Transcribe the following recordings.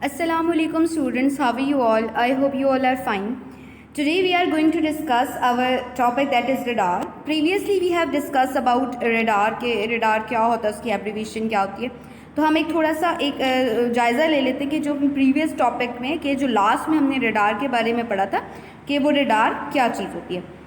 Assalamualaikum students, how are you all? I hope you all are fine. Today we are going to discuss our topic, that is radar. Previously we have discussed about radar के radar क्या होता है, उसकी abbreviation क्या होती है. तो हम एक थोड़ा सा एक जायज़ा ले लेते हैं कि जो प्रीवियस टॉपिक में कि जो लास्ट में हमने radar के बारे में पढ़ा था कि वो radar क्या चीज़ होती है.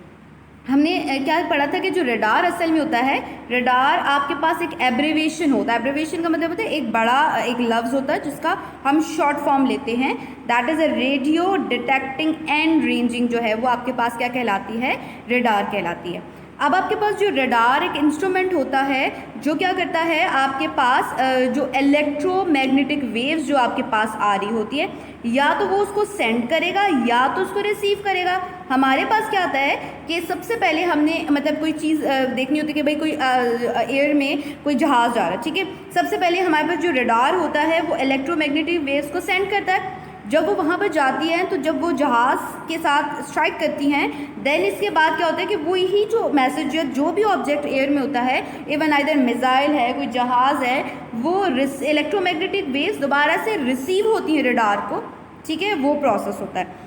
हमने क्या पढ़ा था कि जो रडार असल में होता है, रडार आपके पास एक एब्रीविएशन होता है. एब्रीविएशन का मतलब होता है एक बड़ा एक लफ्ज़ होता है जिसका हम शॉर्ट फॉर्म लेते हैं. That is a radio detecting and ranging, जो है वो आपके पास क्या कहलाती है, रडार कहलाती है. अब आपके पास जो रडार एक इंस्ट्रूमेंट होता है जो क्या करता है, आपके पास जो इलेक्ट्रोमैग्नेटिक वेव्स जो आपके पास आ रही होती है, या तो वो उसको सेंड करेगा या तो उसको रिसीव करेगा. हमारे पास क्या आता है कि सबसे पहले हमने मतलब कोई चीज़ देखनी होती है कि भाई कोई एयर में कोई जहाज़ जा रहा है, ठीक है. सबसे पहले हमारे पास जो रडार होता है वो इलेक्ट्रोमैग्नेटिक वेव्स को सेंड करता है. जब वो वहाँ पर जाती हैं तो जब वो जहाज़ के साथ स्ट्राइक करती हैं, देन इसके बाद क्या होता है कि वही जो मैसेज जो भी ऑब्जेक्ट एयर में होता है, इवन आइदर मिसाइल है, कोई जहाज़ है, वो इलेक्ट्रोमैग्नेटिक वेव्स दोबारा से रिसीव होती हैं रडार को, ठीक है. वो प्रोसेस होता है.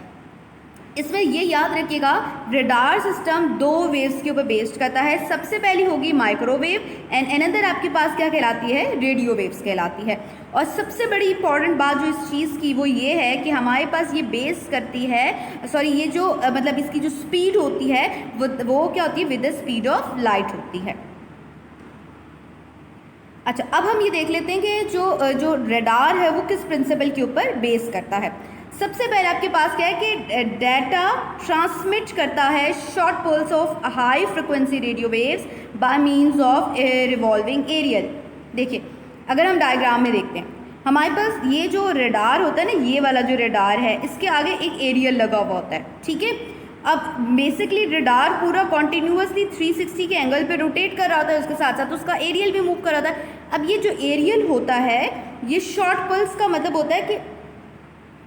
इसमें ये याद रखिएगा, रडार सिस्टम दो वेव्स के ऊपर बेस्ड करता है. सबसे पहली होगी माइक्रोवेव एंड अनदर आपके पास क्या कहलाती है, रेडियो वेव्स कहलाती है. और सबसे बड़ी इंपॉर्टेंट बात जो इस चीज़ की वो ये है कि हमारे पास ये बेस करती है, सॉरी ये जो मतलब इसकी जो स्पीड होती है वो क्या होती है, with the speed of light होती है. अच्छा, अब हम ये देख लेते हैं कि जो रडार है वो किस प्रिंसिपल के ऊपर बेस करता है. सबसे पहले आपके पास क्या है कि डाटा ट्रांसमिट करता है short pulse of high frequency radio waves by means of revolving aerial. देखिए, अगर हम डायग्राम में देखते हैं, हमारे पास ये जो रडार होता है ना, ये वाला जो रडार है, इसके आगे एक एरियल लगा हुआ होता है, ठीक है. अब बेसिकली रडार पूरा कॉन्टिन्यूसली 360 के एंगल पे रोटेट कर रहा होता है, उसके साथ साथ उसका एरियल भी मूव कर रहा था. अब ये जो एरियल होता है, ये शॉर्ट पल्स का मतलब होता है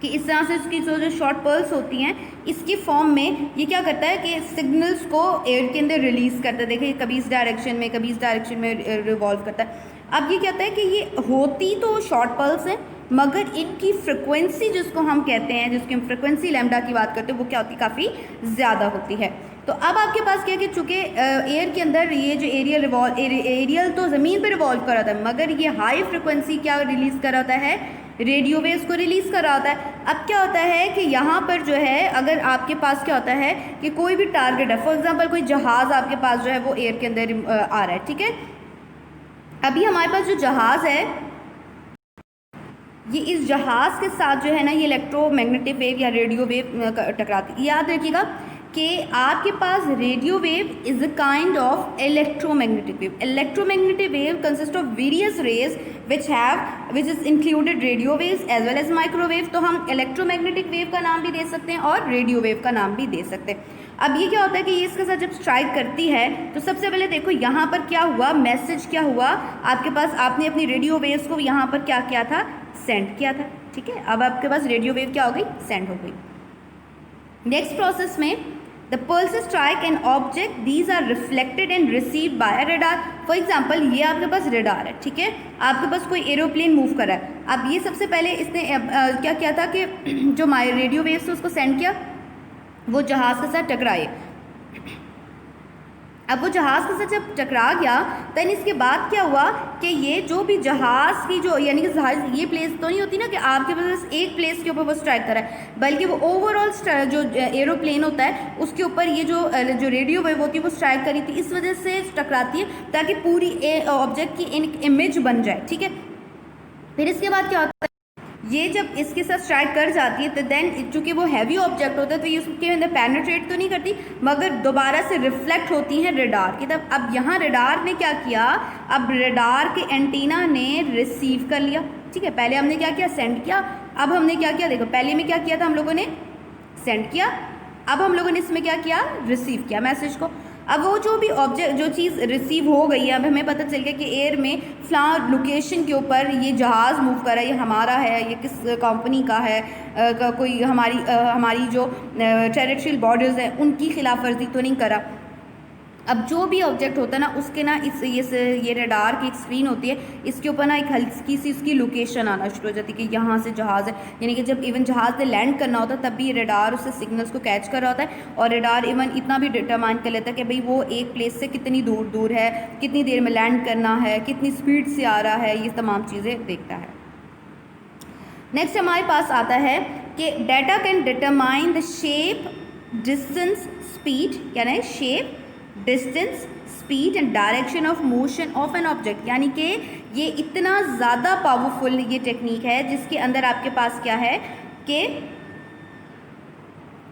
कि इस तरह से इसकी जो शॉर्ट पल्स होती हैं, इसकी फॉर्म में ये क्या करता है कि सिग्नल्स को एयर के अंदर रिलीज़ करता है. देखिए, कभी इस डायरेक्शन में कभी इस डायरेक्शन में रिवॉल्व करता है. अब ये कहता है कि ये होती तो शॉर्ट पल्स हैं, मगर इनकी फ्रिक्वेंसी जिसको हम कहते हैं, जिसकी हम फ्रिक्वेंसी लैम्डा की बात करते हैं, वो क्या होती है, काफ़ी ज़्यादा होती है. तो अब आपके पास क्या है कि चूँकि एयर के अंदर ये जो एरियल तो ज़मीन पर रिवॉल्व कर रहा था, मगर ये हाई फ्रिक्वेंसी क्या रिलीज़ कर रहा होता है, रेडियो वेव्स को रिलीज़ कर रहा होता है. अब क्या होता है कि यहाँ पर जो है, अगर आपके पास क्या होता है कि कोई भी टारगेट है, फॉर एग्जांपल कोई जहाज़ आपके पास जो है वो एयर के अंदर आ रहा है, ठीक है. अभी हमारे पास जो जहाज़ है, ये इस जहाज़ के साथ जो है ना, ये इलेक्ट्रोमैग्नेटिक वेव या रेडियो वेव टकराती है. याद रखिएगा कि आपके पास radio wave is a kind of electromagnetic wave. Electromagnetic wave consist of various rays which is included radio waves as well as microwave. तो हम इलेक्ट्रोमैग्नेटिक वेव का नाम भी दे सकते हैं और रेडियो वेव का नाम भी दे सकते हैं. अब ये क्या होता है कि ये इसके साथ जब स्ट्राइक करती है, तो सबसे पहले देखो यहाँ पर क्या हुआ, मैसेज क्या हुआ आपके पास, आपने अपनी रेडियो वेव्स को यहाँ पर क्या किया था, सेंड किया था, ठीक है. अब आपके पास रेडियो वेव क्या हो गई, सेंड हो गई. नेक्स्ट प्रोसेस में the pulses strike an object, these are reflected and received by a radar. For example, ये आपके पास रडार है, ठीक है. आपके पास कोई एरोप्लेन मूव कर रहा है. अब ये सबसे पहले इसने क्या किया था कि जो हमारे रेडियो वेव्स थे उसको सेंड किया, वो जहाज़ के साथ टकराए. अब वो जहाज़ के साथ जब टकरा गया, देन इसके बाद क्या हुआ कि ये जो भी जहाज़ की जो यानी कि जहाज़ ये प्लेस तो नहीं होती ना कि आपके पास एक प्लेस के ऊपर वो स्ट्राइक करा है, बल्कि वो ओवरऑल जो एरोप्लेन होता है उसके ऊपर ये जो रेडियो वेव होती है वो स्ट्राइक करी थी. इस वजह से टकराती है ताकि पूरी ऑब्जेक्ट की एक इमेज बन जाए, ठीक है. फिर इसके बाद क्या होता है, ये जब इसके साथ स्ट्राइक कर जाती है तो देन चूँकि वो हैवी ऑब्जेक्ट होता है तो ये उसके अंदर पेनिट्रेट तो नहीं करती, मगर दोबारा से रिफ्लेक्ट होती हैं रडार की तरफ. अब यहाँ रडार ने क्या किया, अब रडार के एंटीना ने रिसीव कर लिया, ठीक है. पहले हमने क्या किया, सेंड किया. अब हमने क्या किया, देखो पहले में क्या किया था हम लोगों ने, सेंड किया. अब हम लोगों ने इसमें क्या किया, रिसीव किया मैसेज को. अब वो जो भी ऑब्जेक्ट जो चीज़ रिसीव हो गई है, अब हमें पता चल गया कि एयर में फलां लोकेशन के ऊपर ये जहाज़ मूव कर रहा है, ये हमारा है, ये किस कंपनी का है, कोई हमारी जो टेरिटरियल बॉर्डर्स हैं उनकी खिलाफ वर्जी तो नहीं करा. अब जो भी ऑब्जेक्ट होता है ना उसके ना ये रडार की एक स्क्रीन होती है, इसके ऊपर ना एक हल्की सी उसकी लोकेशन आना शुरू हो जाती है कि यहाँ से जहाज़ है, यानी कि जब इवन जहाज़ से लैंड करना होता है तब भी रडार उससे सिग्नल्स को कैच कर रहा होता है, और रडार इवन इतना भी डिटरमाइन कर लेता है कि भाई वो एक प्लेस से कितनी दूर दूर है, कितनी देर में लैंड करना है, कितनी स्पीड से आ रहा है, ये तमाम चीज़ें देखता है। नेक्स्ट हमारे पास आता है कि data can determine the shape, distance, speed, क्या है shape, distance, speed and direction of motion of an object, यानी कि ये इतना ज़्यादा पावरफुल ये टेक्निक है जिसके अंदर आपके पास क्या है कि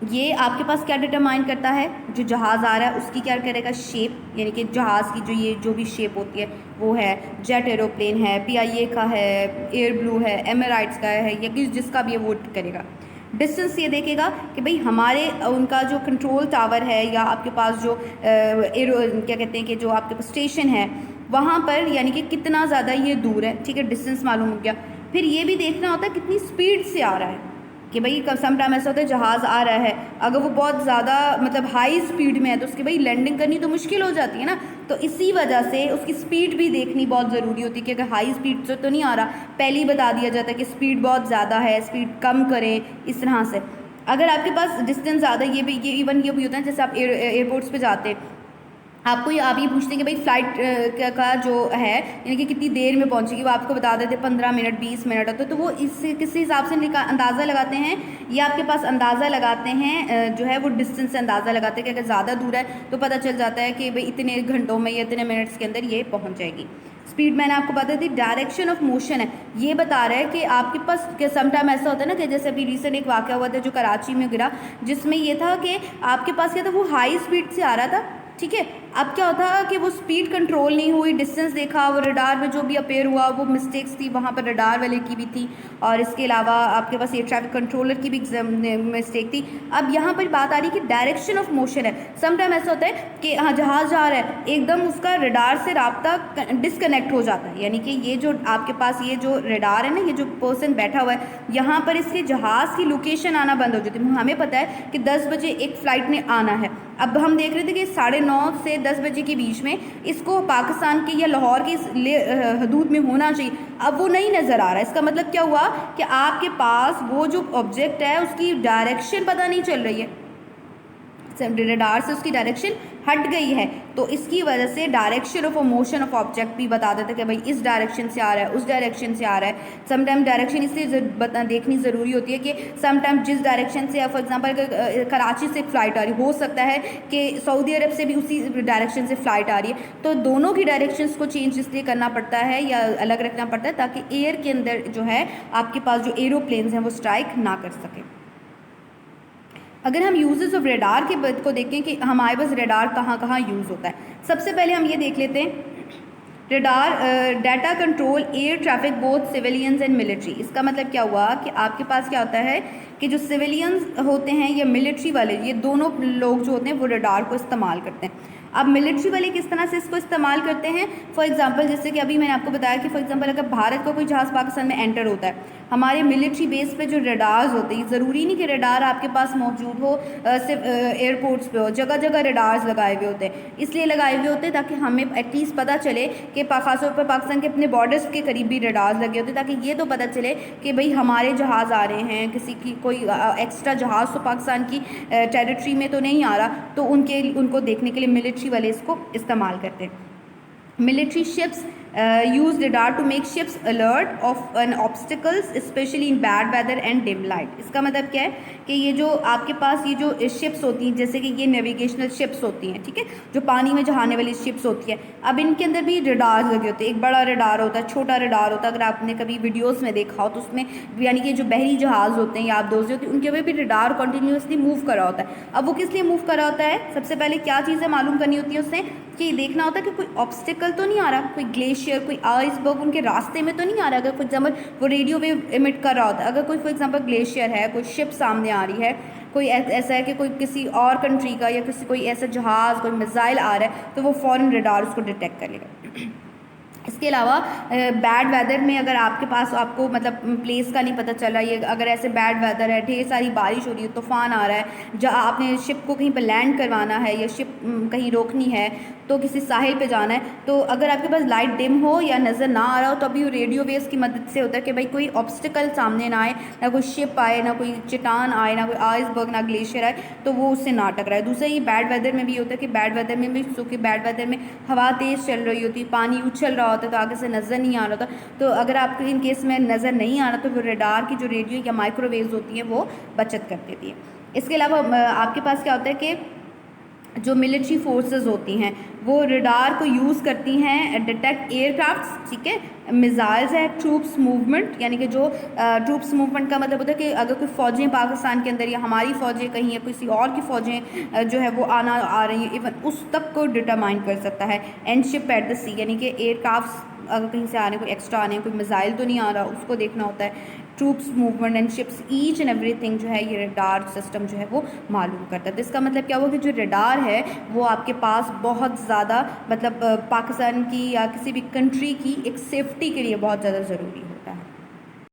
ये आपके पास क्या डिटरमाइन करता है, जो जहाज़ आ रहा है उसकी क्या करेगा शेप, यानी कि जहाज़ की जो भी शेप होती है वो है, जेट एरोप्लेन है, PIA का है, एयर ब्लू है, एमिरेट्स का है, या जिसका भी है वो करेगा। डिस्टेंस ये देखेगा कि भाई हमारे उनका जो कंट्रोल टावर है या आपके पास जो क्या कहते हैं कि जो आपके पास स्टेशन है वहाँ पर, यानी कि कितना ज़्यादा ये दूर है, ठीक है, डिस्टेंस मालूम हो गया। फिर ये भी देखना होता है कितनी स्पीड से आ रहा है, कि भाई सम टाइम ऐसा होता है जहाज़ आ रहा है, अगर वो बहुत ज़्यादा मतलब हाई स्पीड में है तो उसकी भाई लैंडिंग करनी तो मुश्किल हो जाती है ना, तो इसी वजह से उसकी स्पीड भी देखनी बहुत ज़रूरी होती है कि अगर हाई स्पीड से तो नहीं आ रहा, पहले ही बता दिया जाता है कि स्पीड बहुत ज़्यादा है, स्पीड कम करें, इस तरह से। अगर आपके पास डिस्टेंस ज़्यादा, ये इवन ये भी होता है जैसे आप एयरपोर्ट्स पर जाते हैं, आपको ये आप ये पूछते हैं कि भाई फ़्लाइट का जो है यानी कि कितनी देर में पहुंचेगी, वो आपको बता देते 15 मिनट 20 मिनट होता है, तो वो इससे किस हिसाब से अंदाज़ा लगाते हैं, ये आपके पास अंदाज़ा लगाते हैं जो है वो डिस्टेंस से अंदाज़ा लगाते हैं कि अगर ज़्यादा दूर है तो पता चल जाता है कि भाई इतने घंटों में या इतने मिनट्स के अंदर ये पहुँच जाएगी। स्पीड मैंने आपको बता दी, डायरेक्शन ऑफ मोशन है, ये बता रहा है कि आपके पास समटाइम ऐसा होता है ना कि जैसे अभी रिसेंट एक वाक़या हुआ था जो कराची में गिरा, जिसमें ये था कि आपके पास क्या था, वो हाई स्पीड से आ रहा था, ठीक है, अब क्या होता कि वो स्पीड कंट्रोल नहीं हुई, डिस्टेंस देखा, वो रडार में जो भी अपेयर हुआ वो मिस्टेक्स थी, वहाँ पर रडार वाले की भी थी, और इसके अलावा आपके पास ये ट्रैफिक कंट्रोलर की भी मिस्टेक थी। अब यहाँ पर बात आ रही है कि डायरेक्शन ऑफ मोशन है, सम टाइम ऐसा होता है कि हाँ जहाज़ जा रहा है, एकदम उसका रडार से राब्ता डिसकनेक्ट हो जाता है, यानी कि ये जो आपके पास ये जो रडार है ना, ये जो पर्सन बैठा हुआ है यहाँ पर, इसके जहाज़ की लोकेशन आना बंद हो जाती है। हमें पता है कि 10 बजे एक फ़्लाइट ने आना है, अब हम देख रहे थे कि 9:30 से 10 बजे के बीच में इसको पाकिस्तान के या लाहौर की हदूद में होना चाहिए, अब वो नहीं नज़र आ रहा है। इसका मतलब क्या हुआ कि आपके पास वो जो ऑब्जेक्ट है उसकी डायरेक्शन पता नहीं चल रही है, रडार से उसकी डायरेक्शन हट गई है, तो इसकी वजह से direction of motion of object भी बता देते कि भाई इस डायरेक्शन से आ रहा है, उस डायरेक्शन से आ रहा है। समटाइम डायरेक्शन इसलिए देखनी ज़रूरी होती है कि समटाइम जिस डायरेक्शन से, फॉर एग्जांपल कराची से एक फ़्लाइट आ रही, हो सकता है कि सऊदी अरब से भी उसी डायरेक्शन से फ़्लाइट आ रही है, तो दोनों की डायरेक्शंस को चेंज इसलिए करना पड़ता है या अलग रखना पड़ता है ताकि एयर के अंदर जो है आपके पास जो एरोप्लेन्स हैं वो स्ट्राइक ना कर सकें। अगर हम यूजेस ऑफ रेडार के को देखें कि हमारे पास रेडार कहाँ कहाँ यूज़ होता है, सबसे पहले हम ये देख लेते हैं radar data control air traffic both civilians and military. इसका मतलब क्या हुआ कि आपके पास क्या होता है कि जो सिविलियंस होते हैं या मिलिट्री वाले, ये दोनों लोग जो होते हैं वो रेडार को इस्तेमाल करते हैं। अब मिलिट्री वाले किस तरह से इसको इस्तेमाल करते हैं, फॉर एग्जांपल जैसे कि अभी मैंने आपको बताया कि फॉर एग्जांपल अगर भारत का कोई जहाज़ पाकिस्तान में एंटर होता है, हमारे मिलिट्री बेस पे जो रडार्स होते हैं, ज़रूरी नहीं कि रडार आपके पास मौजूद हो सिर्फ एयरपोर्ट्स पे हो, जगह जगह रडार्स लगाए हुए होते हैं, इसलिए लगाए हुए होते हैं ताकि हमें एटलीस्ट पता चले कि खासतौर पर पाकिस्तान के अपने बॉर्डर्स के करीब भी रडार्स लगे होते हैं, ताकि ये तो पता चले कि भाई हमारे जहाज़ आ रहे हैं, किसी की कोई एक्स्ट्रा जहाज़ तो पाकिस्तान की टेरिटरी में तो नहीं आ रहा, तो उनको देखने के लिए मिलिट्री वाले इसको इस्तेमाल करते हैं। Military ships use radar to make ships alert of an obstacles especially in bad weather and dim light। इसका मतलब क्या है कि ये जो आपके पास ये जो शिप्स होती हैं, जैसे कि ये नेविगेशनल शिप्स होती हैं, ठीक है, जो पानी में जहाने वाली शिप्स होती है, अब इनके अंदर भी रडार लगे होते हैं। एक बड़ा रडार होता है, छोटा रडार होता है, अगर आपने कभी वीडियोस में देखा हो तो उसमें यानी कि जो बहरी जहाज़ होते हैं या आप दोस्त होते हैं उनके ऊपर भी रडार कंटिन्यूसली मूव कर रहा होता है। अब वो किस लिए मूव कर रहा होता है, सबसे पहले क्या चीज़ें मालूम करनी होती है उससे, कि देखना होता है कि कोई ऑब्स्टिकल तो नहीं आ रहा, कोई ग्लेशियर, कोई आइसबर्ग उनके रास्ते में तो नहीं आ रहा। अगर फॉर एग्जांपल वो रेडियो वेव इमिट कर रहा होता है, अगर कोई फॉर एग्जांपल ग्लेशियर है, कोई शिप सामने आ रही है, कोई ऐसा है कि कोई किसी और कंट्री का या कोई ऐसा जहाज़, कोई मिसाइल आ रहा है, तो वो फ़ौरन रडार उसको डिटेक्ट कर लेगा। इसके अलावा बैड वेदर में अगर आपके पास आपको मतलब प्लेस का नहीं पता चला, ये अगर ऐसे बैड वेदर है, ढेर सारी बारिश हो रही है, तूफ़ान आ रहा है, जहाँ आपने शिप को कहीं पर लैंड करवाना है या शिप कहीं रोकनी है, तो किसी साहिल पे जाना है, तो अगर आपके पास लाइट डिम हो या नज़र ना आ रहा हो, तो अभी रेडियो वेव्स की मदद से होता है कि भाई कोई ऑब्स्टिकल सामने ना आए, ना कोई शिप आए, ना कोई चट्टान आए, ना कोई आइसबर्ग, ना ग्लेशियर आए, तो वो उससे ना टकराए। दूसरा ये बैड वेदर में भी होता है कि बैड वेदर में भी, क्योंकि बैड वेदर में हवा तेज़ चल रही होती है, पानी उछल रहा होता है, तो आगे से नज़र नहीं आ रहा था, तो अगर आपको इन केस में नज़र नहीं आ रहा, तो वो रडार की जो रेडियो या माइक्रोवेव्स होती हैं वो बचत कर देती है। इसके अलावा आपके पास क्या होता है कि जो मिलिट्री फोर्सेस होती हैं वो रडार को यूज़ करती हैं डिटेक्ट एयरक्राफ्ट्स, ठीक है, मिसाइल्स है, ट्रूप्स मूवमेंट, यानी कि जो ट्रूप्स मूवमेंट का मतलब होता है कि अगर कोई फ़ौजें पाकिस्तान के अंदर या हमारी फ़ौजें कहीं या किसी और की फ़ौजें जो है वो आना आ रही हैं, इवन उस तक को डिटरमाइन कर सकता है। एंड शिप एट द सी, यानी कि एयरक्राफ्ट्स अगर कहीं से आ रहे हैं, कोई एक्स्ट्रा आ रहे हैं, कोई मिसाइल तो नहीं आ रहा, उसको देखना होता है। Troops movement and ships, each and everything जो है ये रडार सिस्टम जो है वो मालूम करता है। तो इसका मतलब क्या हुआ कि जो रडार है वो आपके पास बहुत ज़्यादा मतलब पाकिस्तान की या किसी भी कंट्री की एक सेफ्टी के लिए बहुत ज़्यादा ज़रूरी है।